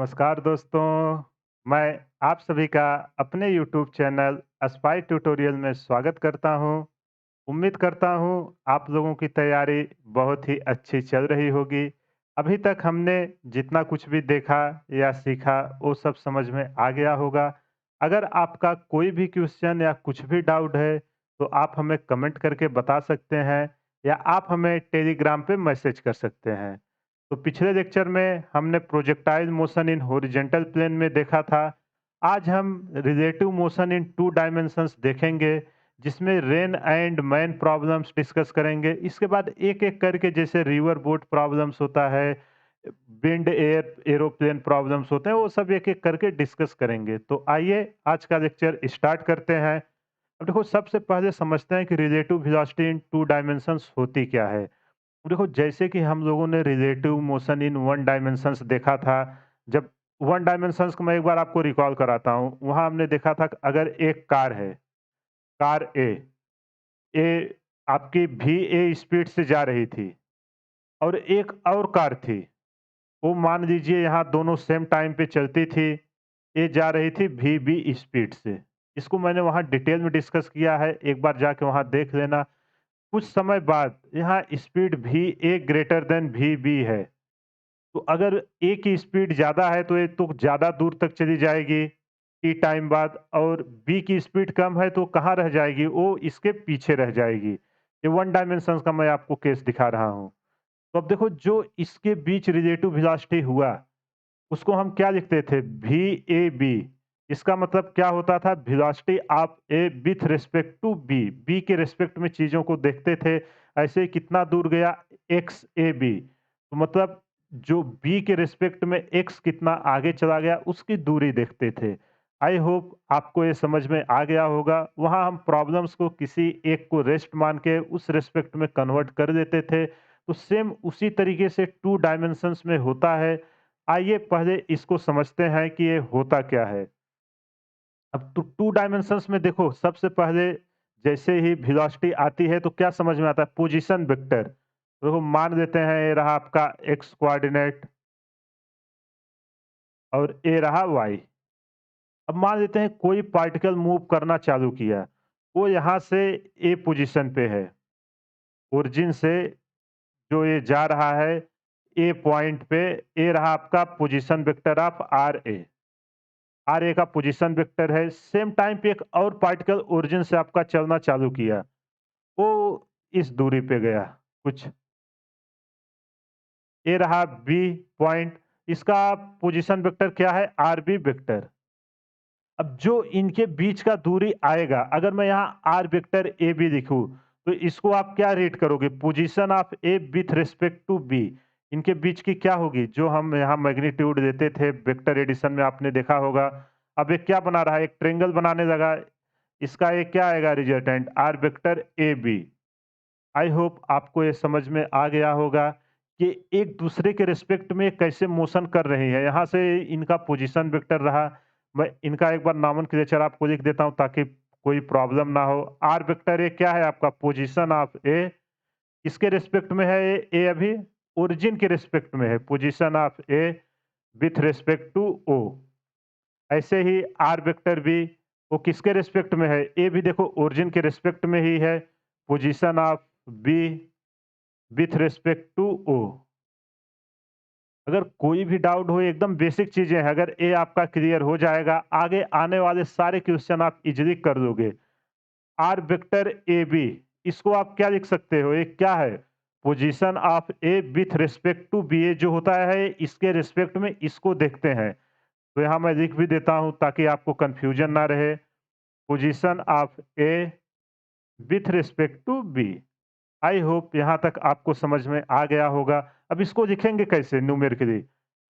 नमस्कार दोस्तों, मैं आप सभी का अपने यूट्यूब चैनल स्पाई ट्यूटोरियल में स्वागत करता हूं। उम्मीद करता हूं आप लोगों की तैयारी बहुत ही अच्छी चल रही होगी। अभी तक हमने जितना कुछ भी देखा या सीखा वो सब समझ में आ गया होगा। अगर आपका कोई भी क्वेश्चन या कुछ भी डाउट है तो आप हमें कमेंट करके बता सकते हैं या आप हमें टेलीग्राम पे मैसेज कर सकते हैं। तो पिछले लेक्चर में हमने projectile motion in horizontal plane में देखा था। आज हम relative motion in two dimensions देखेंगे, जिसमें rain and man problems discuss करेंगे। इसके बाद एक एक करके जैसे रिवर बोट प्रॉब्लम्स होता है, विंड एयर एरोप्लेन प्रॉब्लम्स होते हैं, वो सब एक एक करके डिस्कस करेंगे। तो आइए आज का लेक्चर स्टार्ट करते हैं। अब देखो, सबसे पहले समझते हैं कि रिलेटिव वेलोसिटी इन टू डायमेंशंस होती क्या है। देखो, जैसे कि हम लोगों ने relative motion in one dimensions देखा था। जब वन डायमेंशंस को मैं एक बार आपको रिकॉल कराता हूँ, वहाँ हमने देखा था कि अगर एक कार है, कार ए ए आपकी भी ए स्पीड से जा रही थी और एक और कार थी, वो मान लीजिए यहाँ दोनों सेम टाइम पे चलती थी। ए जा रही थी भी बी स्पीड से। इसको मैंने वहाँ डिटेल में डिस्कस किया है, एक बार जाके वहाँ देख लेना। कुछ समय बाद यहाँ स्पीड भी ए ग्रेटर देन भी बी है। तो अगर ए की स्पीड ज़्यादा है तो ये तो ज़्यादा दूर तक चली जाएगी टी टाइम बाद, और बी की स्पीड कम है तो कहाँ रह जाएगी, वो इसके पीछे रह जाएगी। ये वन डायमेंशंस का मैं आपको केस दिखा रहा हूँ। तो अब देखो, जो इसके बीच रिलेटिव वेलोसिटी हुआ उसको हम क्या लिखते थे, भी ए बी। इसका मतलब क्या होता था, velocity of A with respect to B. B के रिस्पेक्ट में चीज़ों को देखते थे। ऐसे ही कितना दूर गया, एक्स ए बी, तो मतलब जो बी के रिस्पेक्ट में एक्स कितना आगे चला गया उसकी दूरी देखते थे। आई होप आपको ये समझ में आ गया होगा। वहाँ हम प्रॉब्लम्स को किसी एक को रेस्ट मान के उस रिस्पेक्ट में कन्वर्ट कर देते थे। तो सेम उसी तरीके से टू डायमेंशंस में होता है। आइए पहले इसको समझते हैं कि ये होता क्या है। अब टू डायमेंशंस में देखो, सबसे पहले जैसे ही वेलोसिटी आती है तो क्या समझ में आता है, पोजीशन वेक्टर। देखो, मान लेते हैं ये रहा आपका एक्स कोऑर्डिनेट और ये रहा वाई। अब मान लेते हैं कोई पार्टिकल मूव करना चालू किया, वो यहाँ से ए पोजीशन पे है, ओरिजिन से जो ये जा रहा है ए पॉइंट पे। ए रहा आपका position vector of R A. R A का पोजीशन वेक्टर है। सेम टाइम पे एक और पार्टिकल ओरिजिन से आपका चलना चालू किया, वो इस दूरी पे गया कुछ। ये रहा बी पॉइंट, इसका पोजीशन वेक्टर क्या है, आर बी वेक्टर। अब जो इनके बीच का दूरी आएगा, अगर मैं यहाँ आर वेक्टर ए बी लिखूं, तो इसको आप क्या रेट करोगे, position of A with respect to B. इनके बीच की क्या होगी, जो हम यहाँ मैग्नीट्यूड देते थे वेक्टर एडिशन में, आपने देखा होगा। अब एक क्या बना रहा है, एक ट्रेंगल बनाने लगा। इसका एक क्या आएगा resultant, R vector A B. I hope आपको ये समझ में आ गया होगा कि एक दूसरे के रिस्पेक्ट में कैसे मोशन कर रही है। यहाँ से इनका पोजीशन वेक्टर रहा। मैं इनका एक बार नॉमेनक्लेचर आपको लिख देता हूँ ताकि कोई प्रॉब्लम ना हो। आर वेक्टर ए क्या है आपका, पोजीशन ऑफ ए। किसके रिस्पेक्ट में है ए अभी, ओरिजिन के रिस्पेक्ट में है, position of A with respect to O. ऐसे ही आर वेक्टर बी, वो किसके रिस्पेक्ट में है, ए भी देखो ओरिजिन के रिस्पेक्ट में ही है, position of B with respect to O. अगर कोई भी डाउट हो, एकदम बेसिक चीजें हैं, अगर ए आपका क्लियर हो जाएगा, आगे आने वाले सारे क्वेश्चन आप इजीली कर दोगे। आर वेक्टर ए बी, इसको आप क्या लिख सकते हो, ये क्या है, position of A with respect to B. A जो होता है इसके रिस्पेक्ट में इसको देखते हैं। तो यहाँ मैं लिख भी देता हूं ताकि आपको कंफ्यूजन ना रहे। Position of A with respect to B. I hope यहाँ तक आपको समझ में आ गया होगा। अब इसको लिखेंगे कैसे numerically,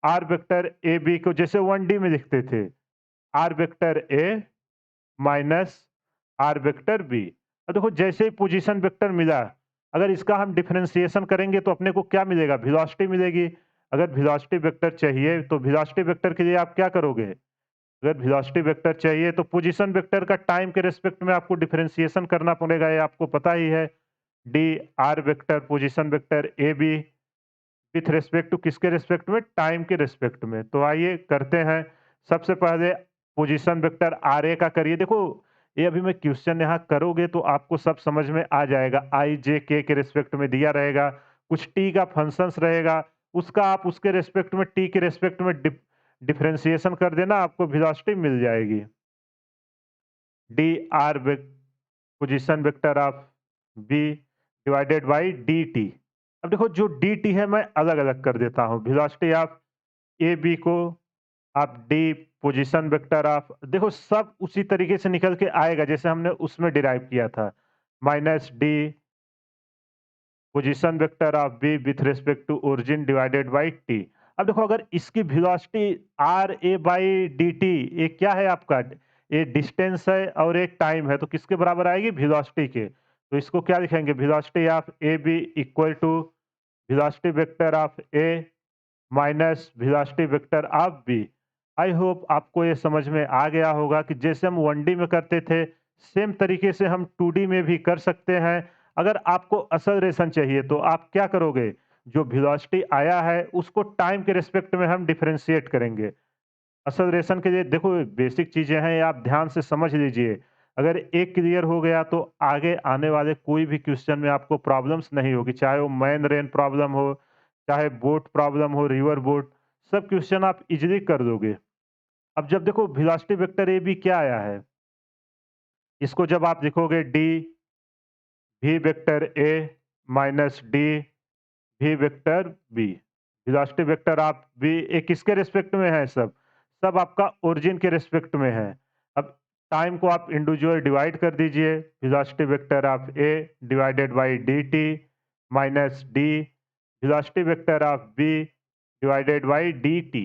R vector A B को जैसे वन डी में लिखते थे, R vector A minus R vector B. अब देखो, जैसे ही पोजीशन वेक्टर मिला, अगर इसका हम डिफरेंशिएशन करेंगे तो अपने को क्या मिलेगा, वेलोसिटी मिलेगी। अगर वेलोसिटी वेक्टर चाहिए तो वेलोसिटी वेक्टर के लिए आप क्या करोगे, अगर वेलोसिटी वेक्टर चाहिए तो पोजीशन वेक्टर का टाइम के रिस्पेक्ट में आपको डिफरेंशिएशन करना पड़ेगा, ये आपको पता ही है। D R vector position vector A B with respect to किसके रिस्पेक्ट में? टाइम के रिस्पेक्ट में। तो आइए करते हैं। सबसे पहले पोजीशन वेक्टर आरए का करिए। देखो, ये अभी मैं क्वेश्चन यहाँ करोगे तो आपको सब समझ में आ जाएगा। आई, जे, के रिस्पेक्ट में दिया रहेगा। कुछ टी का फंक्शंस रहेगा, उसका आप उसके रिस्पेक्ट में टी के रिस्पेक्ट में डिफरेंशिएशन कर देना, आपको वेलोसिटी मिल जाएगी। D R position vector of B divided by D T. अब देखो, जो डी टी है मैं अलग अलग कर देता हूँ। वेलोसिटी ऑफ ए बी को आप डी पोजीशन वेक्टर ऑफ, देखो सब उसी तरीके से निकल के आएगा जैसे हमने उसमें डिराइव किया था। Minus D position vector of B with respect to origin divided by T. अब देखो, अगर इसकी velocity R A by D T, ये क्या है आपका? ये डिस्टेंस है और एक टाइम है, तो किसके बराबर आएगी? वेलोसिटी के। तो इसको क्या लिखेंगे? Velocity of A B equal to velocity vector of A minus velocity vector of B. I hope आपको ये समझ में आ गया होगा कि जैसे हम 1D में करते थे, सेम तरीके से हम 2D में भी कर सकते हैं। अगर आपको एक्सेलरेशन चाहिए तो आप क्या करोगे? जो वेलोसिटी आया है उसको टाइम के रिस्पेक्ट में हम डिफरेंशिएट करेंगे। एक्सेलरेशन के लिए देखो, बेसिक चीजें हैं, ये आप ध्यान से समझ लीजिए। अगर एक क्लियर हो गया तो आगे आने वाले कोई भी क्वेश्चन में आपको प्रॉब्लम्स नहीं होगी, चाहे वो मैन रेन प्रॉब्लम हो, चाहे बोट प्रॉब्लम हो, रिवर बोट, सब क्वेश्चन आप इजीली कर दोगे। अब जब देखो वेलोसिटी वेक्टर ए बी क्या आया है, इसको जब आप लिखोगे D V vector A minus D V vector B. Velocity vector आप बी ए किसके रिस्पेक्ट में है? सब सब आपका ओरिजिन के रिस्पेक्ट में है। अब टाइम को आप इंडिविजुअल डिवाइड कर दीजिए। Velocity vector of A divided by D T minus D velocity vector of B divided by D T.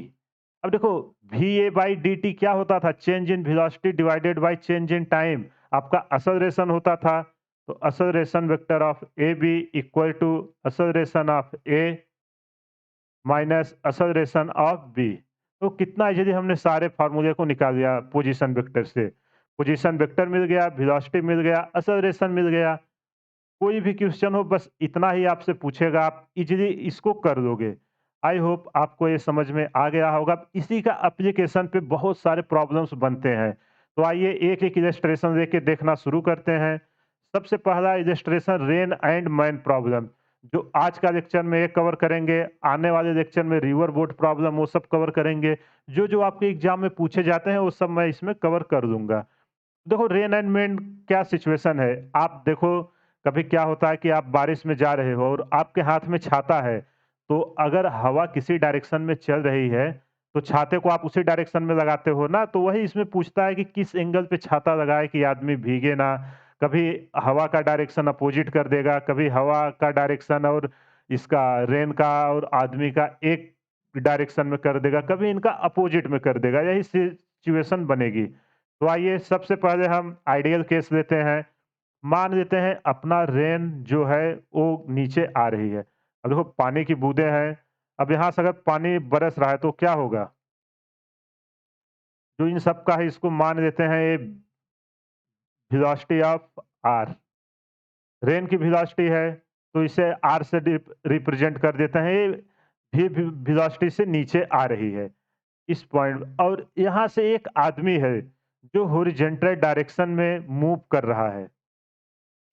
अब देखो, V A by D T क्या होता था? Change in velocity divided by change in time, आपका acceleration होता था। तो acceleration vector of A B equal to acceleration of A minus acceleration of B. तो कितना इजीली हमने सारे फार्मूले को निकाल दिया पोजीशन वेक्टर से। पोजीशन वेक्टर मिल गया, वेलोसिटी मिल गया, एक्सेलरेशन मिल गया। कोई भी क्वेश्चन हो बस इतना ही आपसे पूछेगा, आप इजीली इसको कर दोगे। आई होप आपको ये समझ में आ गया होगा। इसी का एप्लीकेशन पे बहुत सारे प्रॉब्लम्स बनते हैं। तो आइए एक एक इलस्ट्रेशन लेके देखना शुरू करते हैं। सबसे पहला illustration rain and man problem, जो आज का लेक्चर में ये कवर करेंगे। आने वाले लेक्चर में रिवर बोट प्रॉब्लम वो सब कवर करेंगे। जो जो आपके एग्जाम में पूछे जाते हैं वो सब मैं इसमें कवर कर दूंगा। देखो, रेन एंड विंड क्या सिचुएशन है, आप देखो कभी क्या होता है कि आप बारिश में जा रहे हो और आपके हाथ में छाता है, तो अगर हवा किसी डायरेक्शन में चल रही है तो छाते को आप उसी डायरेक्शन में लगाते हो ना। तो वही इसमें पूछता है कि किस एंगल पे छाता लगाए कि आदमी भीगे ना। कभी हवा का डायरेक्शन अपोजिट कर देगा, कभी हवा का डायरेक्शन और इसका रेन का और आदमी का एक डायरेक्शन में कर देगा, कभी इनका अपोजिट में कर देगा, यही सिचुएशन बनेगी। तो आइए सबसे पहले हम आइडियल केस लेते हैं। मान लेते हैं अपना रेन जो है वो नीचे आ रही है। अब देखो, पानी की बूंदें हैं। अब यहाँ से अगर पानी बरस रहा है तो क्या होगा? जो इन सब का है इसको मान लेते हैं ये वेलोसिटी ऑफ आर। रेन की वेलोसिटी है तो इसे आर से रिप्रेजेंट कर देते हैं। ये भी वेलोसिटी से नीचे आ रही है इस पॉइंट, और यहाँ से एक आदमी है जो हॉरिजॉन्टल डायरेक्शन में मूव कर रहा है।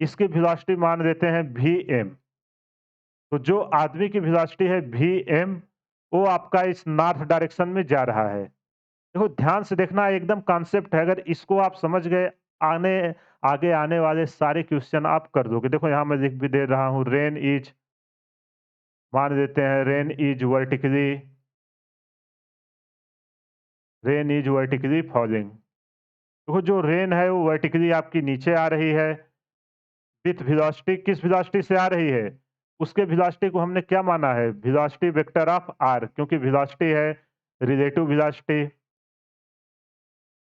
इसकी वेलोसिटी मान देते हैं वी एम। तो जो आदमी की वेलोसिटी है वी एम, वो आपका इस नॉर्थ डायरेक्शन में जा रहा है। देखो ध्यान से देखना, एकदम कॉन्सेप्ट है, अगर इसको आप समझ गए, आने आगे आने वाले सारे क्वेश्चन आप कर दोगे। देखो यहाँ मैं लिख भी दे रहा हूँ, रेन इज, मान देते हैं रेन इज वर्टिकली फॉलिंग। देखो, जो रेन है वो वर्टिकली आपकी नीचे आ रही है विथ वेलोसिटी। किस वेलोसिटी से आ रही है? उसके वेलोसिटी को हमने क्या माना है? वेलोसिटी वेक्टर ऑफ आर, क्योंकि वेलोसिटी है रिलेटिव वेलोसिटी।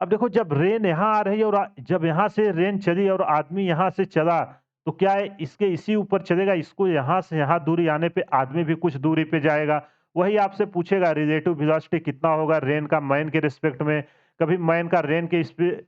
अब देखो, जब रेन यहाँ आ रही है और जब यहाँ से रेन चली और आदमी यहाँ से चला, तो क्या है इसके इसी ऊपर चलेगा? इसको यहाँ से यहाँ दूरी आने पे आदमी भी कुछ दूरी पे जाएगा। वही आपसे पूछेगा रिलेटिव वेलोसिटी कितना होगा रेन का मैन के रिस्पेक्ट में, कभी मैन का रेन के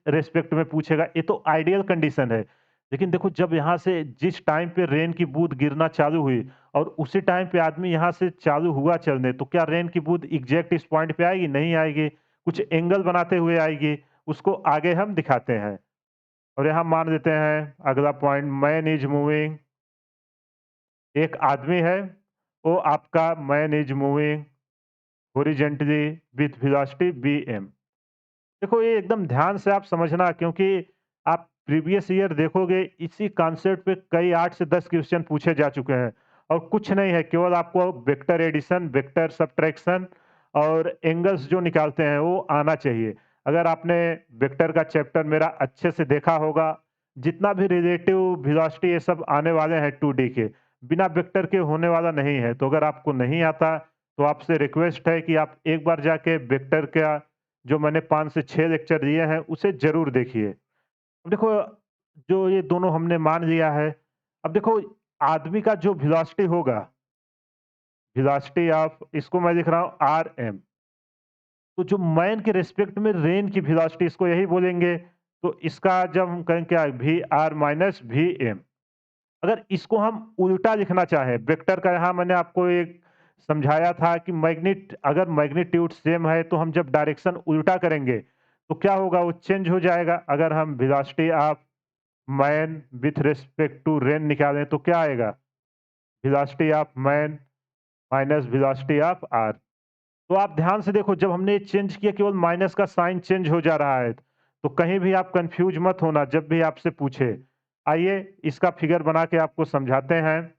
रिस्पेक्ट में पूछेगा। ये तो आइडियल कंडीशन है। लेकिन देखो, जब यहाँ से जिस टाइम पे रेन की बूंद गिरना चालू हुई और उसी टाइम पे आदमी यहाँ से चालू हुआ चलने, तो क्या रेन की बूँद एग्ज़ैक्ट इस पॉइंट पे आएगी? नहीं आएगी। कुछ एंगल बनाते हुए आएगी, उसको आगे हम दिखाते हैं। और यहाँ मान देते हैं अगला पॉइंट, मैन इज़ मूविंग, एक आदमी है, वो आपका man is moving horizontally with velocity VM. देखो ये एकदम ध्यान से आप समझना, क्योंकि आप प्रीवियस ईयर देखोगे इसी कॉन्सेप्ट पे कई 8 से 10 क्वेश्चन पूछे जा चुके हैं और कुछ नहीं है, केवल आपको वेक्टर एडिशन, वेक्टर सबट्रैक्शन और एंगल्स जो निकालते हैं वो आना चाहिए। अगर आपने वेक्टर का चैप्टर मेरा अच्छे से देखा होगा, जितना भी रिलेटिव वेलोसिटी ये सब आने वाले हैं 2D के, बिना वेक्टर के होने वाला नहीं है। तो अगर आपको नहीं आता तो आपसे रिक्वेस्ट है कि आप एक बार जाके वेक्टर का जो मैंने 5 से 6 लेक्चर दिए हैं, उसे ज़रूर देखिए। अब देखो, जो ये दोनों हमने मान लिया है, अब देखो आदमी का जो वेलोसिटी होगा, वेलोसिटी ऑफ, इसको मैं लिख रहा हूँ आरएम, तो जो मैन के रिस्पेक्ट में रेन की वेलोसिटी इसको यही बोलेंगे, तो इसका जब हम कहें क्या V R minus V M. अगर इसको हम उल्टा लिखना चाहें, वेक्टर का यहाँ मैंने आपको एक समझाया था कि अगर मैग्नीट्यूड सेम है तो हम जब डायरेक्शन उल्टा करेंगे तो क्या होगा, वो चेंज हो जाएगा। अगर हम velocity of man with respect to rain निकालें तो क्या आएगा, velocity of man minus velocity of R. तो आप ध्यान से देखो, जब हमने चेंज किया केवल माइनस का साइन चेंज हो जा रहा है, तो कहीं भी आप कंफ्यूज मत होना जब भी आपसे पूछे। आइए इसका फिगर बना के आपको समझाते हैं।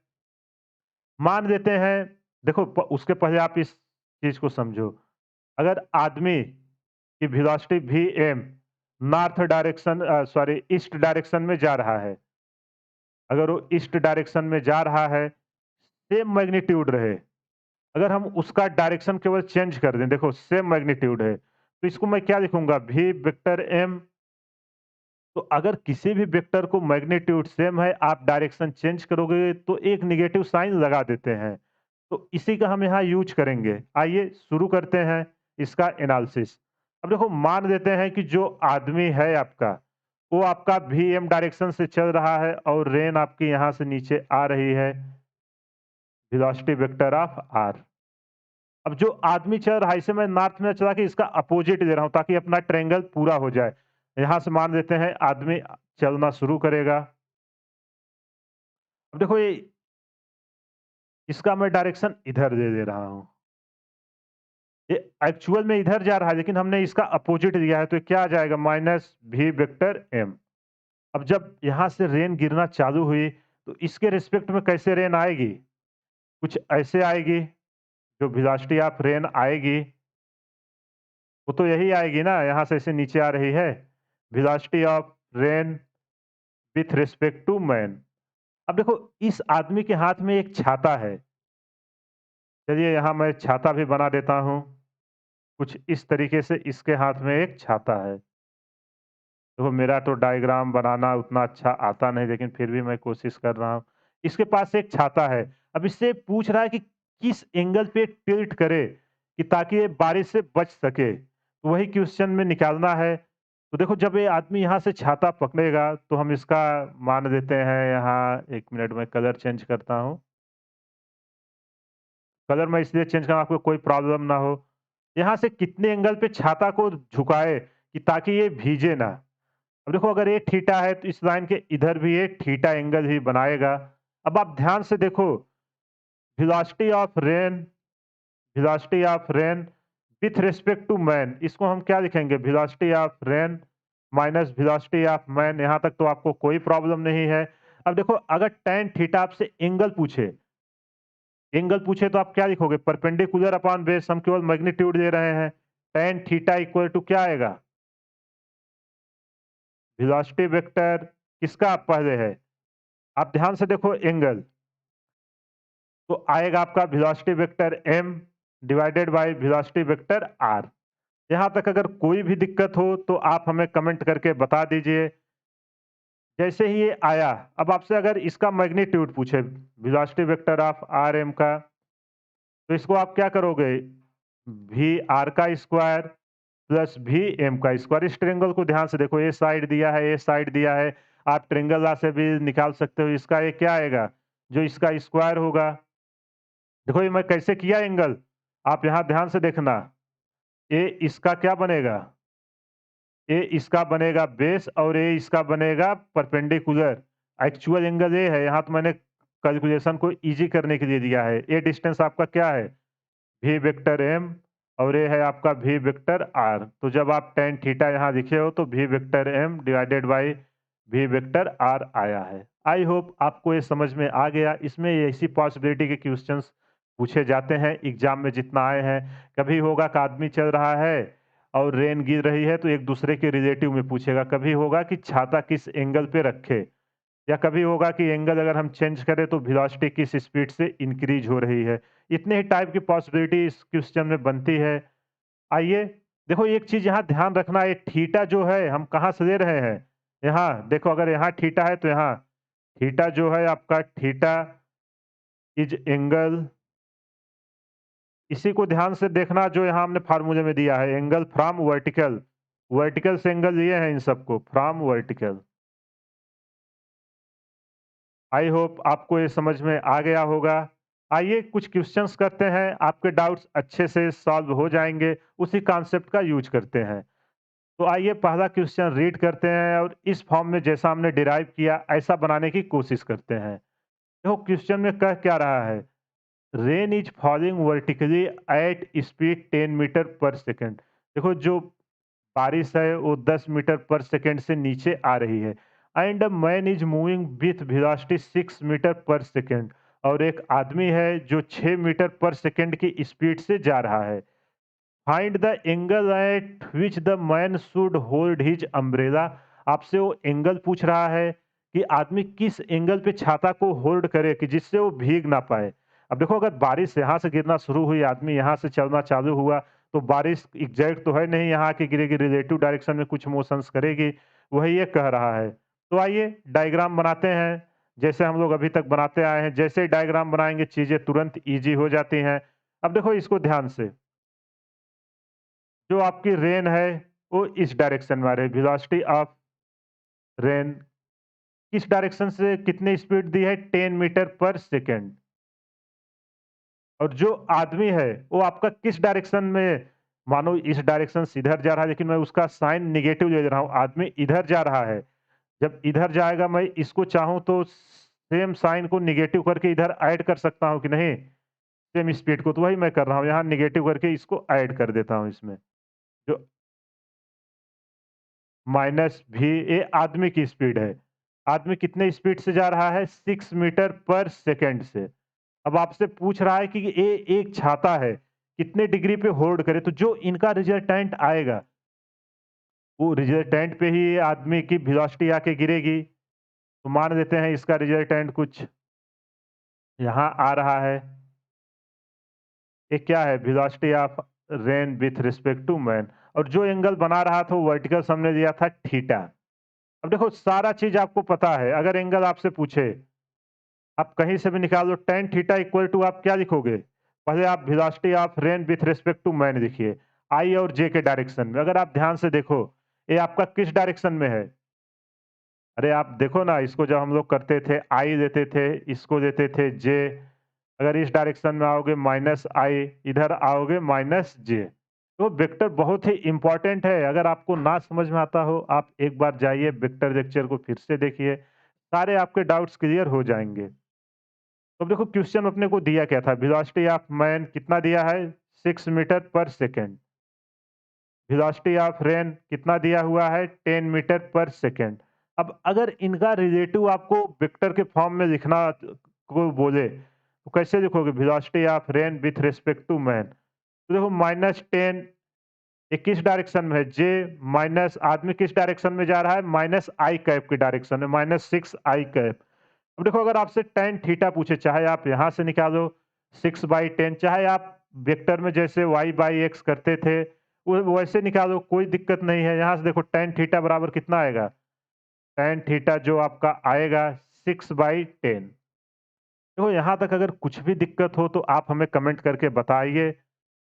मान लेते हैं, देखो उसके पहले आप इस चीज को समझो। अगर आदमी की velocity V M north direction, sorry east direction में जा रहा है, अगर वो ईस्ट डायरेक्शन में जा रहा है, सेम मैग्नीट्यूड रहे, अगर हम उसका डायरेक्शन केवल चेंज कर दें, देखो सेम मैग्नीट्यूड है, तो इसको मैं क्या लिखूंगा, वी वेक्टर एम। तो अगर किसी भी वेक्टर को मैग्नीट्यूड सेम है, आप डायरेक्शन चेंज करोगे तो एक निगेटिव साइन लगा देते हैं। तो इसी का हम यहाँ यूज करेंगे। आइए शुरू करते हैं इसका एनालिसिस। अब देखो मान लेते हैं कि जो आदमी है आपका, वो आपका वी एम डायरेक्शन से चल रहा है और रेन आपकी यहाँ से नीचे आ रही है, वेलोसिटी वेक्टर ऑफ आर। अब जो आदमी चल रहा है, इसे मैं नॉर्थ में चला के इसका अपोजिट दे रहा हूँ ताकि अपना ट्रायंगल पूरा हो जाए। यहाँ से मान लेते हैं आदमी चलना शुरू करेगा। अब देखो ये, इसका मैं डायरेक्शन इधर दे दे रहा हूँ, ये एक्चुअल में इधर जा रहा है लेकिन हमने इसका अपोजिट दिया है, तो ये क्या आ जाएगा, माइनस वी वेक्टर एम। अब जब यहाँ से रेन गिरना चालू हुई तो इसके रिस्पेक्ट में कैसे रेन आएगी, कुछ ऐसे आएगी। जो वेलोसिटी ऑफ रेन आएगी वो तो यही आएगी ना, यहाँ से ऐसे नीचे आ रही है, velocity of rain with respect to man. अब देखो इस आदमी के हाथ में एक छाता है, चलिए यहाँ मैं छाता भी बना देता हूँ। कुछ इस तरीके से इसके हाथ में एक छाता है। देखो मेरा तो डायग्राम बनाना उतना अच्छा आता नहीं, लेकिन फिर भी मैं कोशिश कर रहा हूँ। इसके पास एक छाता है, अब इससे पूछ रहा है कि किस एंगल पे टिल्ट करे कि ताकि ये बारिश से बच सके, तो वही क्वेश्चन में निकालना है। तो देखो जब ये आदमी यहाँ से छाता पकड़ेगा तो हम इसका मान लेते हैं, यहाँ एक मिनट में कलर चेंज करता हूँ। कलर मैं इसलिए चेंज करूँ आपको कोई प्रॉब्लम ना हो। यहाँ से कितने एंगल पे छाता को झुकाए कि ताकि ये भीगे ना। अब देखो अगर ये थीटा है तो इस लाइन के इधर भी ये थीटा एंगल ही बनाएगा। अब आप ध्यान से देखो, velocity of rain, velocity of rain with respect to man, इसको हम क्या लिखेंगे, velocity of rain minus velocity of man. यहाँ तक तो आपको कोई प्रॉब्लम नहीं है। अब देखो अगर tan थीटा आपसे एंगल पूछे तो आप क्या लिखोगे, परपेंडिकुलर अपॉन बेस, हम केवल मैग्नीट्यूड दे रहे हैं। tan थीटा इक्वल टू क्या आएगा, वेलोसिटी वेक्टर किसका पहले है, आप ध्यान से देखो एंगल, तो आएगा आपका velocity vector m divided by velocity vector r। यहां तक अगर कोई भी दिक्कत हो तो आप हमें कमेंट करके बता दीजिए। जैसे ही ये आया, अब आपसे अगर इसका मैग्नीट्यूड पूछे, velocity vector of R M का, तो इसको आप क्या करोगे, वी आर का स्क्वायर प्लस वी एम का स्क्वायर। इस ट्रेंगल को ध्यान से देखो, ये साइड दिया है, ये साइड दिया है, आप ट्रेंगल ला से भी निकाल सकते हो। इसका ये क्या आएगा, जो इसका स्क्वायर होगा देखो ये मैं कैसे किया एंगल, आप यहाँ ध्यान से देखना। ये इसका क्या बनेगा? ये इसका बनेगा बेस और ये इसका बनेगा परपेंडिकुलर। एक्चुअल एंगल ये है, यहाँ तो मैंने कैलकुलेशन को ईज़ी करने के लिए दिया है। ये डिस्टेंस आपका क्या है? वी वेक्टर एम और ये है आपका वी वेक्टर आर। तो जब आप tan थीटा यहाँ लिखे हो तो V vector M divided by V vector R आया है। आई होप आपको ये समझ में आ गया। इसमें ऐसी पॉसिबिलिटी के क्वेश्चंस पूछे जाते हैं एग्जाम में जितना आए हैं। कभी होगा कि आदमी चल रहा है और रेन गिर रही है तो एक दूसरे के रिलेटिव में पूछेगा। कभी होगा कि छाता किस एंगल पे रखे, या कभी होगा कि एंगल अगर हम चेंज करें तो वेलोसिटी किस स्पीड से इंक्रीज हो रही है। इतने ही टाइप की पॉसिबिलिटी इस क्वेश्चन में बनती है। आइए, देखो एक चीज़ यहाँ ध्यान रखना, ये थीटा जो है हम कहाँ से ले रहे हैं? यहाँ देखो, अगर यहाँ थीटा है तो यहाँ थीटा जो है आपका थीटा इज एंगल, इसी को ध्यान से देखना जो यहाँ हमने फार्मूले में दिया है, एंगल फ्रॉम वर्टिकल। वर्टिकल से एंगल लिए हैं इन सबको, फ्रॉम वर्टिकल। आई होप आपको ये समझ में आ गया होगा। आइए कुछ क्वेश्चंस करते हैं, आपके डाउट्स अच्छे से सॉल्व हो जाएँगे, उसी कॉन्सेप्ट का यूज़ करते हैं। तो आइए पहला क्वेश्चन रीड करते हैं और इस फॉर्म में जैसा हमने डिराइव किया ऐसा बनाने की कोशिश करते हैं। देखो क्वेश्चन में कह क्या रहा है? Rain is falling vertically at speed 10 metre per second. देखो जो बारिश है वो 10 मीटर पर सेकंड से नीचे आ रही है। And a man is moving with velocity 6 metre per second, और एक आदमी है जो 6 मीटर पर सेकंड की स्पीड से जा रहा है। Find the angle eight which the man should hold his umbrella. आपसे वो एंगल पूछ रहा है कि आदमी किस एंगल पे छाता को होल्ड करे कि जिससे वो भीग ना पाए। अब देखो अगर बारिश यहाँ से गिरना शुरू हुई, आदमी यहाँ से चलना चालू हुआ, तो बारिश एग्जैक्ट तो है नहीं यहाँ की गिरेगी, रिलेटिव डायरेक्शन में कुछ मोशंस करेगी, वही ये कह रहा है। तो आइए डायग्राम बनाते हैं जैसे हम लोग अभी तक बनाते आए हैं। जैसे ही डायग्राम बनाएंगे चीजें तुरंत ईजी हो जाती हैं। अब देखो इसको ध्यान से, जो आपकी रेन है वो इस डायरेक्शन में आ रही है। वेलोसिटी ऑफ रेन किस डायरेक्शन से कितनी स्पीड दी है? 10 मीटर पर सेकंड। और जो आदमी है वो आपका किस डायरेक्शन में, मानो इस डायरेक्शन से इधर जा रहा है लेकिन मैं उसका साइन निगेटिव ले रहा हूँ, आदमी इधर जा रहा है। जब इधर जाएगा मैं इसको चाहूँ तो सेम साइन को निगेटिव करके इधर ऐड कर सकता हूँ कि नहीं? सेम स्पीड को, तो वही मैं कर रहा हूँ, यहाँ निगेटिव करके इसको ऐड कर देता हूँ इसमें। जो माइनस भी, ये आदमी की स्पीड है। आदमी कितने स्पीड से जा रहा है? 6 मीटर पर सेकंड से। अब आपसे पूछ रहा है कि ये एक छाता है, कितने डिग्री पे होल्ड करे, तो जो इनका रिजल्टेंट आएगा, वो रिजल्टेंट पे ही आदमी की वेलोसिटी आके गिरेगी। तो मान लेते हैं इसका रिजल्टेंट कुछ यहाँ आ रहा है। ये क्या है? Velocity of rain with respect to man, और जो एंगल बना रहा था वो वर्टिकल हमने दिया था थीटा। अब देखो सारा चीज आपको पता है, अगर एंगल आपसे पूछे आप कहीं से भी निकाल लो, tan थीटा इक्वल टू आप क्या लिखोगे? पहले आप velocity of rain with respect to man लिखिए, आई और जे के डायरेक्शन में। अगर आप ध्यान से देखो ये आपका किस डायरेक्शन में है? अरे आप देखो ना, इसको जब हम लोग करते थे आई लेते थे, इसको लेते थे जे। अगर इस डायरेक्शन में आओगे माइनस आई, इधर आओगे माइनस जे। तो वेक्टर बहुत ही इंपॉर्टेंट है। अगर आपको ना समझ में आता हो आप एक बार जाइए वेक्टर लेक्चर को फिर से देखिए, सारे आपके डाउट्स क्लियर हो जाएंगे। तो देखो क्वेश्चन अपने को दिया क्या था? वेलोसिटी ऑफ मैन कितना दिया है? 6 metre per second. Velocity of rain कितना दिया हुआ है? 10 मीटर पर सेकंड। अब अगर इनका रिलेटिव आपको वेक्टर के फॉर्म में लिखना को बोले तो कैसे लिखोगे? Velocity of rain with respect to man. तो देखो -10, ये किस डायरेक्शन में है? जे। माइनस आदमी किस डायरेक्शन में जा रहा है? माइनस आई कैप की डायरेक्शन में, -6 आई कैप। अब देखो अगर आपसे tan थीटा पूछे, चाहे आप यहाँ से निकालो 6/10, चाहे आप वेक्टर में जैसे y/x करते थे वैसे निकालो, कोई दिक्कत नहीं है। यहाँ से देखो tan थीटा बराबर कितना आएगा? tan थीटा जो आपका आएगा 6/10। देखो यहाँ तक अगर कुछ भी दिक्कत हो तो आप हमें कमेंट करके बताइए।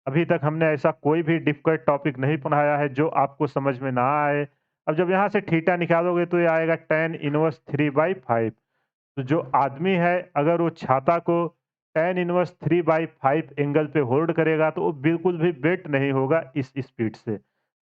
अभी तक हमने ऐसा कोई भी डिफिकल्ट टॉपिक नहीं पढ़ाया है जो आपको समझ में ना आए। अब जब यहाँ से थीटा निकालोगे तो ये आएगा tan इनवर्स 3/5। तो जो आदमी है अगर वो छाता को tan इनवर्स 3/5 एंगल पे होल्ड करेगा तो वो बिल्कुल भी बेट नहीं होगा इस स्पीड से।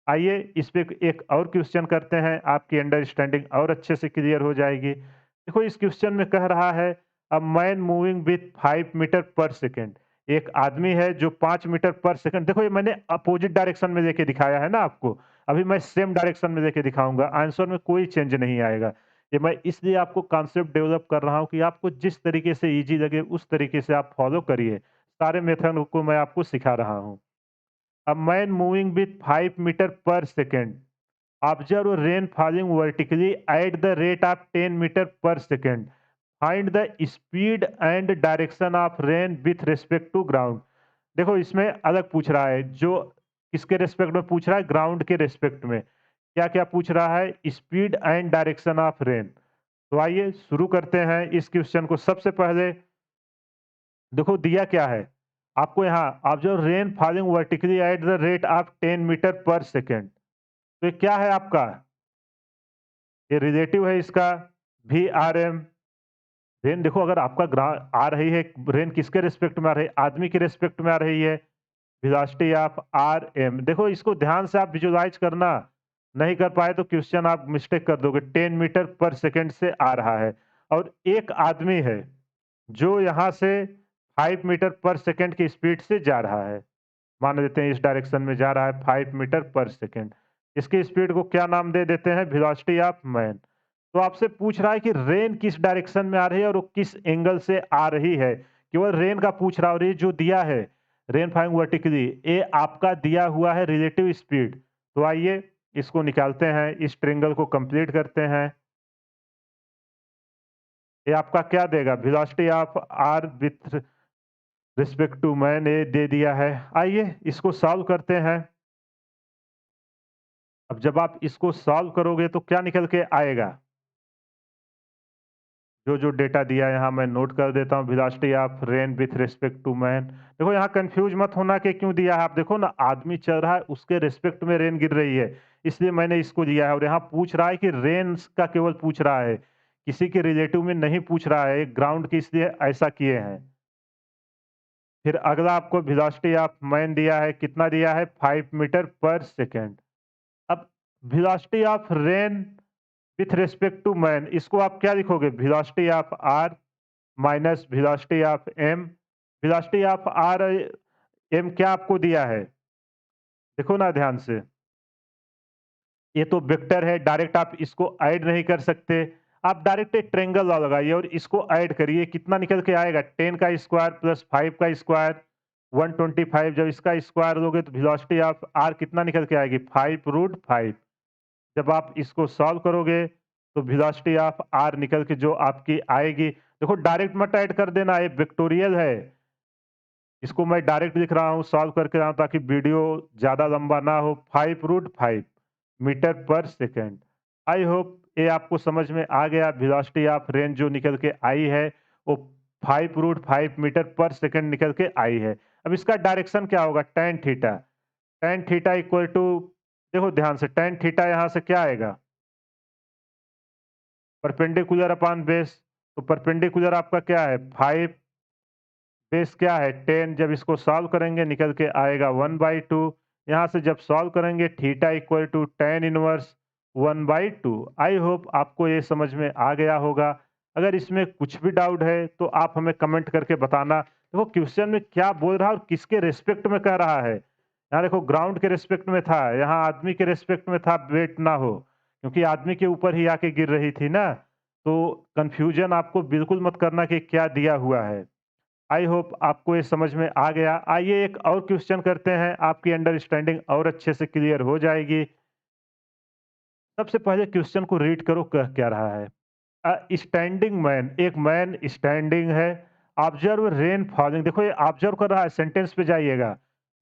आइए इस पे एक और क्वेश्चन करते हैं, आपकी अंडरस्टैंडिंग और अच्छे से क्लियर हो जाएगी। देखो इस क्वेश्चन में कह रहा है a man moving with 5 metre per second. एक आदमी है जो 5 मीटर पर सेकंड, देखो ये मैंने अपोजिट डायरेक्शन में लेके दिखाया है ना आपको। अभी मैं सेम डायरेक्शन में लेके दिखाऊँगा, आंसर में कोई चेंज नहीं आएगा। ये मैं इसलिए आपको कॉन्सेप्ट डेवलप कर रहा हूँ कि आपको जिस तरीके से ईज़ी लगे उस तरीके से आप फॉलो करिए। सारे मेथड को मैं आपको सिखा रहा हूँ। A man moving with 5 metre per second observe rain falling vertically at the rate of 10 metre per second. Find the speed and direction of rain with respect to ground. देखो इसमें अलग पूछ रहा है, जो किसके रिस्पेक्ट में पूछ रहा है, ग्राउंड के रिस्पेक्ट में। क्या क्या पूछ रहा है, speed and direction of rain. तो आइए शुरू करते हैं इस क्वेश्चन को। सबसे पहले देखो दिया क्या है आपको यहाँ, आप जो rain falling vertically at the rate of 10 metre per second, तो ये क्या है आपका, ये रिलेटिव है इसका वी आर एम। रेन देखो अगर आपका आ रही है, रेन किसके रिस्पेक्ट में आ रही है, आदमी के रिस्पेक्ट में आ रही है, वेलोसिटी ऑफ आर एम। देखो इसको ध्यान से आप विजुलाइज करना, नहीं कर पाए तो क्वेश्चन आप मिस्टेक कर दोगे। 10 मीटर पर सेकंड से आ रहा है और एक आदमी है जो यहाँ से 5 मीटर पर सेकंड की स्पीड से जा रहा है। मान लेते हैं इस डायरेक्शन में जा रहा है 5 मीटर पर सेकंड। इसकी स्पीड को क्या नाम दे देते हैं, वेलोसिटी ऑफ मैन। तो आपसे पूछ रहा है कि रेन किस डायरेक्शन में आ रही है और वो किस एंगल से आ रही है। केवल रेन का पूछ रहा है और ये जो दिया है रेन फाइंग वर्टिकली, ये आपका दिया हुआ है रिलेटिव स्पीड। तो आइए इसको निकालते हैं, इस ट्रेंगल को कंप्लीट करते हैं। ये आपका क्या देगा, velocity of R with respect to man, ये दे दिया है। आइए इसको सॉल्व करते हैं। अब जब आप इसको सॉल्व करोगे तो क्या निकल के आएगा, जो डेटा दिया है यहाँ मैं नोट कर देता हूँ। Velocity of rain with respect to man. देखो यहाँ कंफ्यूज मत होना कि क्यों दिया है। आप देखो ना, आदमी चल रहा है उसके रिस्पेक्ट में रेन गिर रही है, इसलिए मैंने इसको दिया है। और यहाँ पूछ रहा है कि रेन का केवल पूछ रहा है, किसी के रिलेटिव में नहीं पूछ रहा है, ग्राउंड की, इसलिए ऐसा किए हैं। फिर अगला आपको वेलोसिटी ऑफ मैन दिया है, कितना दिया है, 5 मीटर पर सेकेंड। अब velocity of rain with respect to man, इसको आप क्या लिखोगे, velocity of R minus velocity of M. Velocity of R M क्या आपको दिया है, देखो ना ध्यान से, ये तो वेक्टर है, डायरेक्ट आप इसको ऐड नहीं कर सकते। आप डायरेक्ट एक ट्रायंगल लॉ लगाइए और इसको ऐड करिए, कितना निकल के आएगा, 10 का स्क्वायर प्लस 5 का स्क्वायर 125। जब इसका स्क्वायर लोगे तो वेलोसिटी ऑफ आर कितना निकल के आएगी, 5√5। जब आप इसको सॉल्व करोगे तो वेलोसिटी ऑफ आर निकल के जो आपकी आएगी, देखो डायरेक्ट मत ऐड कर देना, ये वेक्टोरियल है। इसको मैं डायरेक्ट लिख रहा हूँ, सॉल्व करके रहा हूँ ताकि वीडियो ज़्यादा लंबा ना हो। 5√5 metre per second. I hope ये आपको समझ में आ गया। वेलोसिटी ऑफ रेन जो निकल के आई है वो 5√5 मीटर पर सेकेंड निकल के आई है। अब इसका डायरेक्शन क्या होगा, tan theta. tan theta equal to, देखो ध्यान से, tan थीटा यहाँ से क्या आएगा, परपेंडिकुलर अपॉन बेस। तो परपेंडिकुलर आपका क्या है, 5, बेस क्या है 10। जब इसको सॉल्व करेंगे निकल के आएगा 1/2। यहाँ से जब सॉल्व करेंगे theta equal to tan inverse 1/2। I hope आपको ये समझ में आ गया होगा। अगर इसमें कुछ भी डाउट है तो आप हमें कमेंट करके बताना। देखो क्वेश्चन में क्या बोल रहा है और किसके रिस्पेक्ट में कह रहा है। यहाँ देखो ग्राउंड के रिस्पेक्ट में था, यहाँ आदमी के रिस्पेक्ट में था, वेट ना हो, क्योंकि आदमी के ऊपर ही आके गिर रही थी ना। तो कंफ्यूजन आपको बिल्कुल मत करना कि क्या दिया हुआ है। आई होप आपको ये समझ में आ गया। आइए एक और क्वेश्चन करते हैं, आपकी अंडरस्टैंडिंग और अच्छे से क्लियर हो जाएगी। सबसे पहले क्वेश्चन को रीड करो, कह क्या रहा है। स्टैंडिंग मैन, एक मैन स्टैंडिंग है, ऑब्जर्व रेन फॉलिंग। देखो ये ऑब्जर्व कर रहा है, सेंटेंस पे जाइएगा,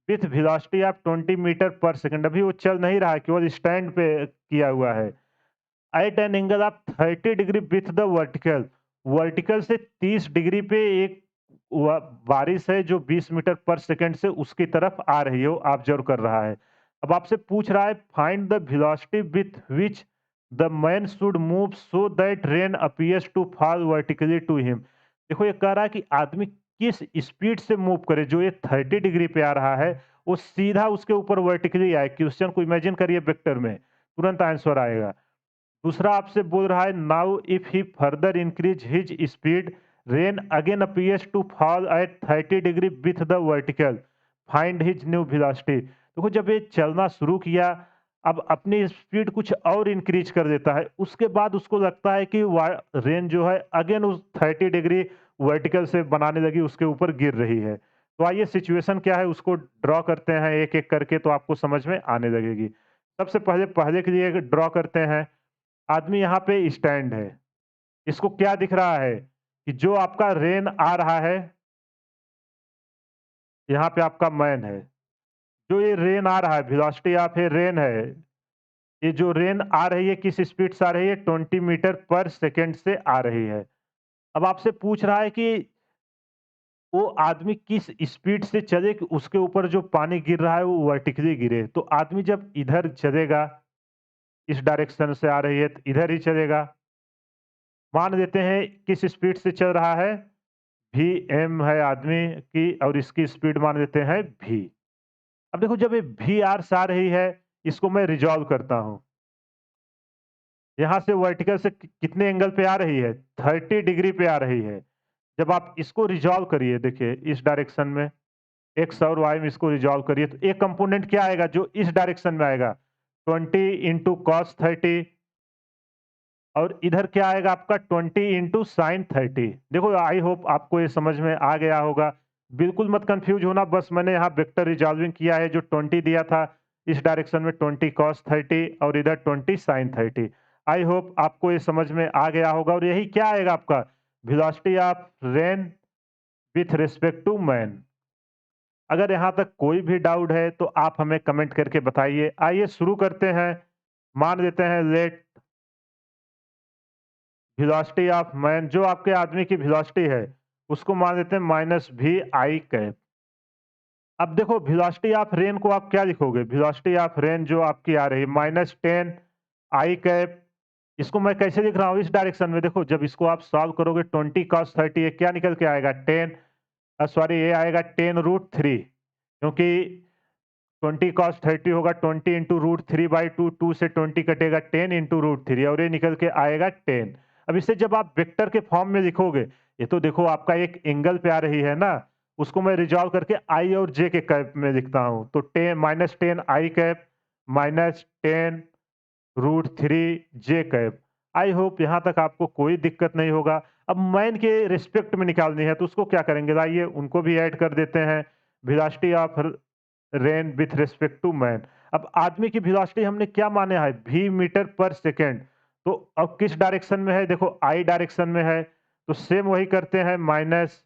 with velocity of 20 metre per second. अभी वो चल नहीं रहा है, केवल स्टैंड पे किया हुआ है। At an angle of 30 degree with the vertical, vertical से 30 डिग्री पे एक बारिश है जो 20 मीटर पर सेकंड से उसकी तरफ आ रही है, वो ऑब्जर्व कर रहा है। अब आपसे पूछ रहा है find the velocity with which the man should move so that rain appears to fall vertically to him. देखो ये कह रहा है कि आदमी किस स्पीड से मूव करे, जो ये 30 डिग्री पे आ रहा है, वो सीधा उसके ऊपर वर्टिकली आए। क्वेश्चन को इमेजिन करिए वेक्टर में, तुरंत आंसर आएगा। दूसरा आपसे बोल रहा है now if he further increase his speed, rain again appears to fall at 30 degree with the vertical, find his new velocity. देखो जब ये चलना शुरू किया, अब अपनी स्पीड कुछ और इंक्रीज कर देता है, उसके बाद उसको लगता है कि रेन जो है अगेन उस 30 डिग्री वर्टिकल से बनाने लगी, उसके ऊपर गिर रही है। तो आइए सिचुएशन क्या है उसको ड्रॉ करते हैं एक एक करके, तो आपको समझ में आने लगेगी। सबसे पहले पहले के लिए ड्रॉ करते हैं। आदमी यहाँ पे स्टैंड है। इसको क्या दिख रहा है कि जो आपका रेन आ रहा है, यहाँ पे आपका मैन है। जो ये रेन आ रहा है, वेलोसिटी ऑफ ये रेन है, ये जो रेन आ रही है किस स्पीड से आ रही है? 20 मीटर पर सेकंड से आ रही है। अब आपसे पूछ रहा है कि वो आदमी किस स्पीड से चले कि उसके ऊपर जो पानी गिर रहा है वो वर्टिकली गिरे। तो आदमी जब इधर चलेगा, इस डायरेक्शन से आ रही है तो इधर ही चलेगा। मान लेते हैं किस स्पीड से चल रहा है? वी एम है आदमी की, और इसकी स्पीड मान लेते हैं वी। अब देखो जब ये वी आर से आ रही है, इसको मैं रिजॉल्व करता हूं। यहां से वर्टिकल से कितने एंगल पे आ रही है? 30 डिग्री पे आ रही है। जब आप इसको रिजॉल्व करिए, देखिए इस डायरेक्शन में एक्स और वाई में इसको रिजॉल्व करिए, तो एक कंपोनेंट क्या आएगा जो इस डायरेक्शन में आएगा? 20 इंटू कॉस 30, और इधर क्या आएगा आपका? 20 इंटू साइन 30। देखो आई होप आपको ये समझ में आ गया होगा। बिल्कुल मत कंफ्यूज होना, बस मैंने यहाँ वेक्टर रिजॉल्विंग किया है। जो 20 दिया था इस डायरेक्शन में 20 cos 30 और इधर 20 sin 30। आई होप आपको ये समझ में आ गया होगा। और यही क्या आएगा आपका? Velocity of rain with respect to man. अगर यहाँ तक कोई भी डाउट है तो आप हमें कमेंट करके बताइए। आइए शुरू करते हैं। मान लेते हैं लेट वेलोसिटी ऑफ मैन, जो आपके आदमी की वेलोसिटी है, उसको मान लेते हैं माइनस वी आई कैप। अब देखो वेलोसिटी ऑफ रेन को आप क्या लिखोगे? वेलोसिटी ऑफ रेन जो आपकी आ रही है -10 आई कैप। इसको मैं कैसे लिख रहा हूँ? इस डायरेक्शन में देखो, जब इसको आप सॉल्व करोगे 20 cos 30, ये क्या निकल के आएगा? 10, सॉरी ये आएगा 10√3, क्योंकि 20 cos 30 होगा 20 into root three by two, two से 20 कटेगा 10 इंटू रूट थ्री, और ये निकल के आएगा 10। अब इसे जब आप वेक्टर के फॉर्म में लिखोगे, ये तो देखो आपका एक एंगल पे आ रही है ना, उसको मैं रिजॉल्व करके आई और जे के कैप में लिखता हूं। तो 10 -10 I cap -10 root three J cap. I hope यहाँ तक आपको कोई दिक्कत नहीं होगा। अब मैन के रिस्पेक्ट में निकालनी है तो उसको क्या करेंगे? लाइए उनको भी ऐड कर देते हैं। Velocity of rain with respect to man. अब आदमी की वेलोसिटी हमने क्या माने है? V metre per second. तो अब किस डायरेक्शन में है? देखो आई डायरेक्शन में है, तो सेम वही करते हैं। -10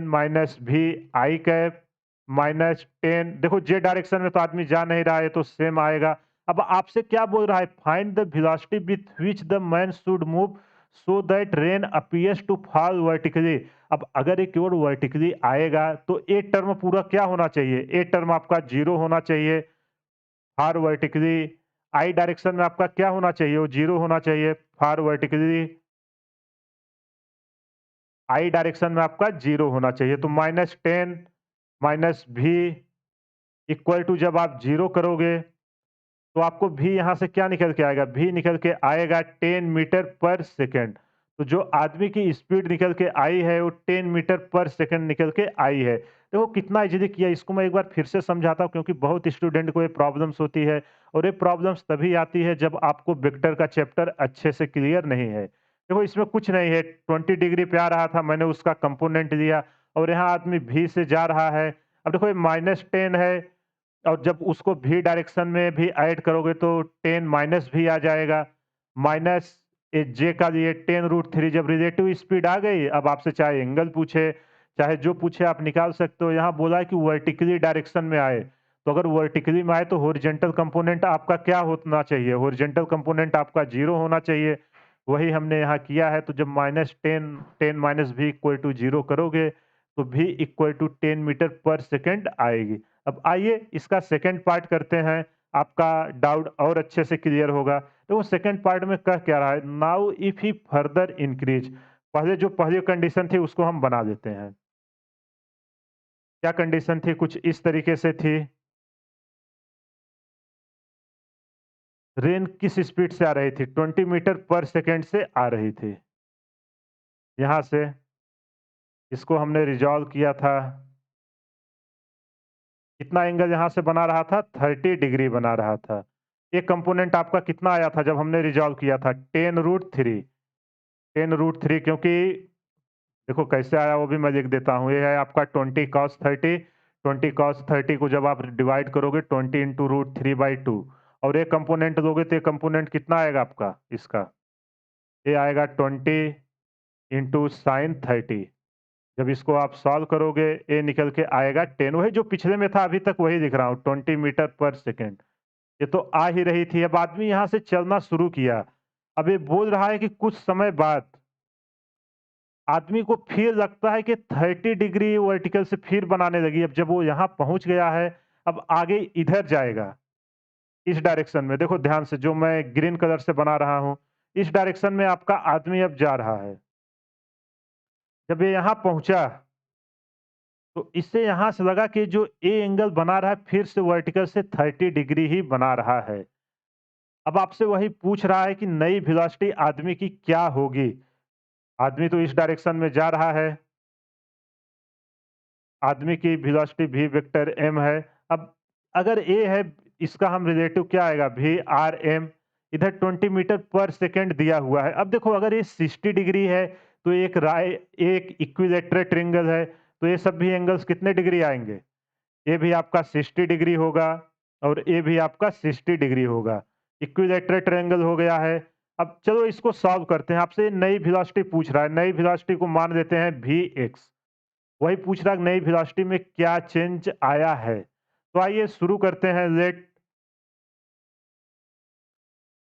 माइनस वी आई कैप -10। देखो जे डायरेक्शन में तो आदमी जा नहीं रहा है तो सेम आएगा। अब आपसे क्या बोल रहा है? Find the velocity with which the man should move so that rain appears to fall vertically. अब अगर ये केवल वर्टिकली आएगा तो ए टर्म पूरा क्या होना चाहिए? ए टर्म आपका 0 होना चाहिए। फॉर वर्टिकली आई डायरेक्शन में आपका क्या होना चाहिए? वो 0 होना चाहिए। फॉर वर्टिकली आई डायरेक्शन में आपका 0 होना चाहिए। तो -10 माइनस भी इक्वल टू, जब आप 0 करोगे तो आपको भी यहाँ से क्या निकल के आएगा? भी निकल के आएगा 10 मीटर पर सेकंड। तो जो आदमी की स्पीड निकल के आई है वो 10 मीटर पर सेकंड निकल के आई है। देखो कितना इजीली किया। इसको मैं एक बार फिर से समझाता हूँ, क्योंकि बहुत स्टूडेंट को ये प्रॉब्लम्स होती है, और ये प्रॉब्लम्स तभी आती है जब आपको वेक्टर का चैप्टर अच्छे से क्लियर नहीं है। देखो इसमें कुछ नहीं है, 20 डिग्री पे आ रहा था, मैंने उसका कंपोनेंट लिया, और यहाँ आदमी भी से जा रहा है। अब देखो ये -10 है, और जब उसको भी डायरेक्शन में भी ऐड करोगे तो 10 माइनस भी आ जाएगा। माइनस जे का लिए 10√3। जब रिलेटिव स्पीड आ गई, अब आपसे चाहे एंगल पूछे, चाहे जो पूछे आप निकाल सकते हो। यहाँ बोला है कि वर्टिकली डायरेक्शन में आए, तो अगर वर्टिकली में आए तो हॉरिजॉन्टल कंपोनेंट आपका क्या होना चाहिए? हॉरिजॉन्टल कंपोनेंट आपका 0 होना चाहिए। वही हमने यहाँ किया है। तो जब -10 10 माइनस भी इक्वल टू 0 करोगे तो भी equal to 10 metre per second आएगी। अब आइए इसका सेकंड पार्ट करते हैं, आपका डाउट और अच्छे से क्लियर होगा। तो वो सेकंड पार्ट में कह क्या रहा है? Now if he further increase, पहले जो पहली कंडीशन थी उसको हम बना देते हैं। क्या कंडीशन थी? कुछ इस तरीके से थी। रेन किस स्पीड से आ रही थी? 20 मीटर पर सेकंड से आ रही थी। यहाँ से इसको हमने रिज़ॉल्व किया था। कितना एंगल यहाँ से बना रहा था? 30 डिग्री बना रहा था। ये कंपोनेंट आपका कितना आया था जब हमने रिज़ॉल्व किया था? 10√3। 10√3 क्योंकि देखो कैसे आया वो भी मैं लिख देता हूँ। ये है आपका 20 cos 30। 20 cos 30 को जब आप डिवाइड करोगे 20 into root three by two और ये कंपोनेंट दोगे तो ये कंपोनेंट कितना आएगा आपका इसका? ये आएगा 20 इंटू साइन 30। जब इसको आप सॉल्व करोगे ये निकल के आएगा 10। वही जो पिछले में था अभी तक वही लिख रहा हूँ 20 मीटर पर सेकेंड। ये तो आ ही रही थी। अब आदमी यहाँ से चलना शुरू किया। अब ये बोल रहा है कि कुछ समय बाद आदमी को फिर लगता है कि 30 डिग्री वर्टिकल से फिर बनाने लगी। अब जब वो यहाँ पहुँच गया है, अब आगे इधर जाएगा, इस डायरेक्शन में। देखो ध्यान से जो मैं ग्रीन कलर से बना रहा हूँ, इस डायरेक्शन में आपका आदमी अब जा रहा है। जब ये यहाँ पहुँचा, तो इससे यहाँ से लगा कि जो ए एंगल बना रहा है, फिर से वर्टिकल से 30 डिग्री ही बना रहा है। अब आपसे वही पूछ रहा है कि नई वेलोसिटी आदमी की क्या होगी? आदमी तो इस डायरेक्शन में जा रहा है। आदमी की वेलोसिटी v वेक्टर m है। अब अगर a है, इसका हम रिलेटिव क्या आएगा? v r m। इधर 20 मीटर पर सेकंड दिया हुआ है। अब देखो अगर ये 60 डिग्री है तो एक इक्विलैटरल ट्रायंगल है, तो ये सब भी एंगल्स कितने डिग्री आएंगे? ये भी आपका 60 डिग्री होगा और ये भी आपका 60 डिग्री होगा। इक्विलैटरल ट्रायंगल हो गया है। अब चलो इसको सॉल्व करते हैं। आपसे नई वेलोसिटी पूछ रहा है। नई वेलोसिटी को मान लेते हैं vx। वही पूछ रहा है नई वेलोसिटी में क्या चेंज आया है। तो आइए शुरू करते हैं। लेट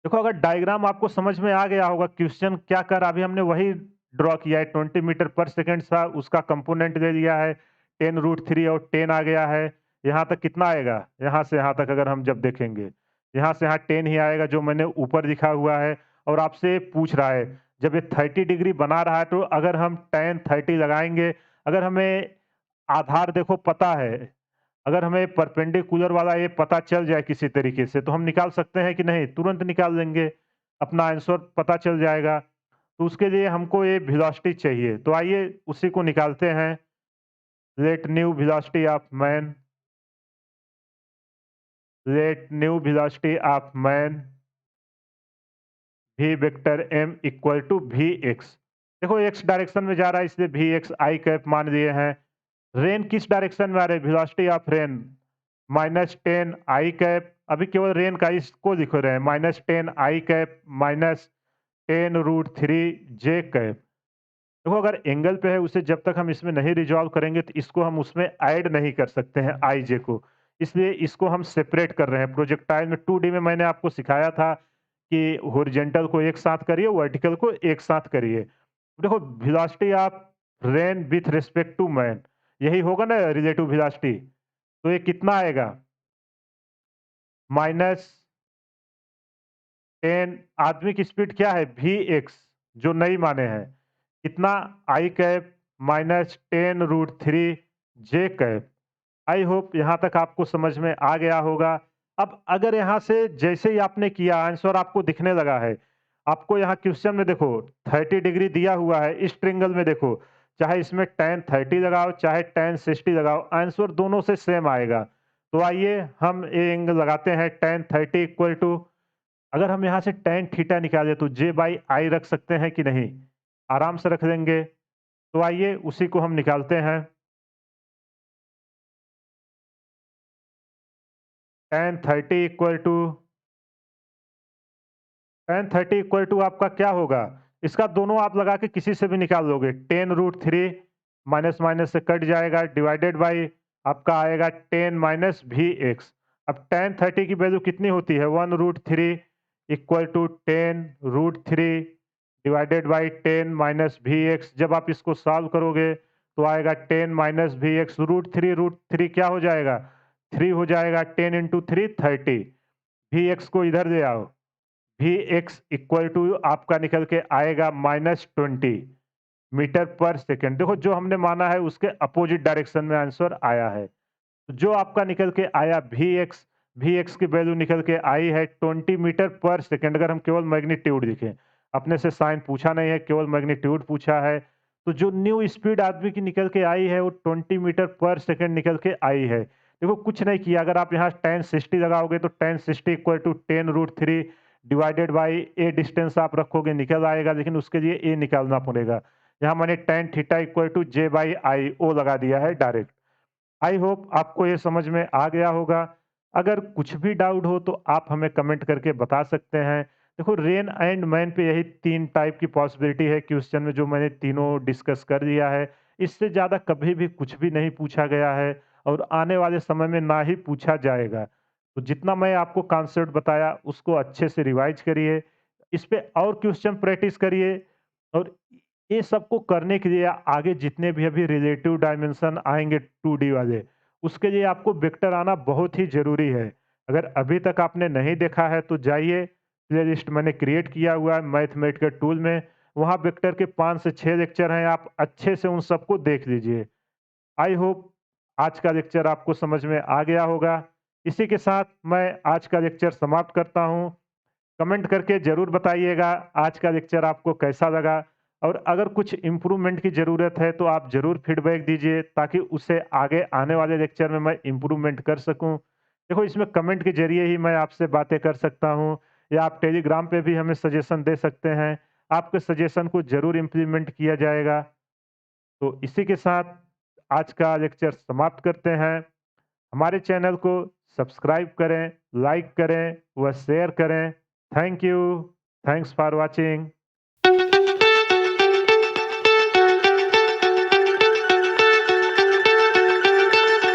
देखो अगर डायग्राम आपको समझ में आ गया होगा क्वेश्चन क्या कर, अभी हमने वही ड्रॉ किया है। 20 मीटर पर सेकंड था, उसका कंपोनेंट ले लिया है 10√3 और 10 आ गया है। यहाँ तक कितना आएगा? यहाँ से यहाँ तक अगर हम जब देखेंगे, यहाँ से यहाँ 10 ही आएगा जो मैंने ऊपर लिखा हुआ है। और आपसे पूछ रहा है जब ये 30 डिग्री बना रहा है तो अगर हम tan 30 लगाएंगे, अगर हमें आधार देखो पता है, अगर हमें परपेंडिकुलर वाला ये पता चल जाए किसी तरीके से तो हम निकाल सकते हैं कि नहीं? तुरंत निकाल लेंगे, अपना आंसर पता चल जाएगा। तो उसके लिए हमको ये वेलोसिटी चाहिए। तो आइए उसी को निकालते हैं। Let new velocity of man, let new velocity of man v vector m equal to vx। देखो x डायरेक्शन में जा रहा है इसलिए vx आई कैप मान लिए हैं। रेन किस डायरेक्शन में आ रही है? Velocity of rain -10 I cap. अभी केवल रेन का इसको लिख रहे हैं -10 आई कैप -10√3 जे कैप। देखो अगर एंगल पे है उसे जब तक हम इसमें नहीं रिजॉल्व करेंगे तो इसको हम उसमें ऐड नहीं कर सकते हैं आई जे को। इसलिए इसको हम सेपरेट कर रहे हैं। प्रोजेक्टाइल में 2D में मैंने आपको सिखाया था कि हॉरिजॉन्टल को एक साथ करिए, वर्टिकल को एक साथ करिए। देखो velocity of rain with respect to man, यही होगा ना रिलेटिव वेलोसिटी। तो ये कितना आएगा? -10। आदमी की स्पीड क्या है? vx, जो नई माने हैं। कितना? I cap -10√3 J cap. I hope यहाँ तक आपको समझ में आ गया होगा। अब अगर यहाँ से जैसे ही आपने किया आंसर आपको दिखने लगा है, आपको यहाँ क्वेश्चन में देखो 30 डिग्री दिया हुआ है। इस ट्रायंगल में देखो, चाहे इसमें tan 30 लगाओ चाहे tan 60 लगाओ, आंसर दोनों से सेम आएगा। तो आइए हम ये एंगल लगाते हैं tan 30 इक्वल टू, अगर हम यहाँ से tan थीटा निकाले तो j बाई आई रख सकते हैं कि नहीं? आराम से रख लेंगे। तो आइए उसी को हम निकालते हैं। tan 30 equal to, tan 30 equal to आपका क्या होगा? इसका दोनों आप लगा के किसी से भी निकाल लोगे। 10√3 माइनस माइनस से कट जाएगा, डिवाइडेड बाई आपका आएगा 10 माइनस vx। अब tan 30 की वैल्यू कितनी होती है? 1√3 equal to 10√3 divided by 10 minus vx। जब आप इसको सॉल्व करोगे तो आएगा 10 माइनस vx। √3 क्या हो जाएगा? 3 हो जाएगा। 10 इंटू 3 30। vx को इधर ले आओ, vx इक्वल टू आपका निकल के आएगा -20। Metre per second. देखो जो हमने माना है उसके अपोजिट डायरेक्शन में आंसर आया है। तो जो आपका निकल के आया वीएक्स की वैल्यू निकल के आई है 20 मीटर पर सेकंड। अगर हम केवल मैग्नीट्यूड लिखें, अपने से साइन पूछा नहीं है, केवल मैग्नीट्यूड पूछा है। तो जो न्यू स्पीड आदमी की निकल के आई है वो 20 मीटर पर सेकंड निकल के आई है। देखो कुछ नहीं किया, अगर आप यहाँ tan 60 लगाओगे तो tan 60 equal to 10√3 divided by a distance आप रखोगे, निकल आएगा। लेकिन उसके लिए ए निकालना पड़ेगा। यहाँ मैंने tan theta equal to j/i ओ लगा दिया है डायरेक्ट। आई होप आपको ये समझ में आ गया होगा। अगर कुछ भी डाउट हो तो आप हमें कमेंट करके बता सकते हैं। देखो रेन एंड मैन पे यही 3 टाइप की पॉसिबिलिटी है क्वेश्चन में, जो मैंने तीनों डिस्कस कर दिया है। इससे ज़्यादा कभी भी कुछ भी नहीं पूछा गया है और आने वाले समय में ना ही पूछा जाएगा। तो जितना मैं आपको कॉन्सेप्ट बताया उसको अच्छे से रिवाइज़ करिए, इस पे और क्वेश्चन प्रैक्टिस करिए। और ये सबको करने के लिए आगे जितने भी अभी रिलेटिव डायमेंशन आएँगे 2D वाले, उसके लिए आपको वेक्टर आना बहुत ही ज़रूरी है। अगर अभी तक आपने नहीं देखा है तो जाइए, प्लेलिस्ट मैंने क्रिएट किया हुआ है मैथमेटिकल टूल में, वहाँ वेक्टर के 5 से 6 लेक्चर हैं, आप अच्छे से उन सबको देख लीजिए। आई होप आज का लेक्चर आपको समझ में आ गया होगा। इसी के साथ मैं आज का लेक्चर समाप्त करता हूँ। कमेंट करके ज़रूर बताइएगा आज का लेक्चर आपको कैसा लगा, और अगर कुछ इम्प्रूवमेंट की ज़रूरत है तो आप ज़रूर फीडबैक दीजिए, ताकि उसे आगे आने वाले लेक्चर में मैं इम्प्रूवमेंट कर सकूं। देखो इसमें कमेंट के ज़रिए ही मैं आपसे बातें कर सकता हूं, या आप टेलीग्राम पे भी हमें सजेशन दे सकते हैं। आपके सजेशन को ज़रूर इम्प्लीमेंट किया जाएगा। तो इसी के साथ आज का लेक्चर समाप्त करते हैं। हमारे चैनल को सब्सक्राइब करें, लाइक करें व शेयर करें। Thank you. Thanks for watching.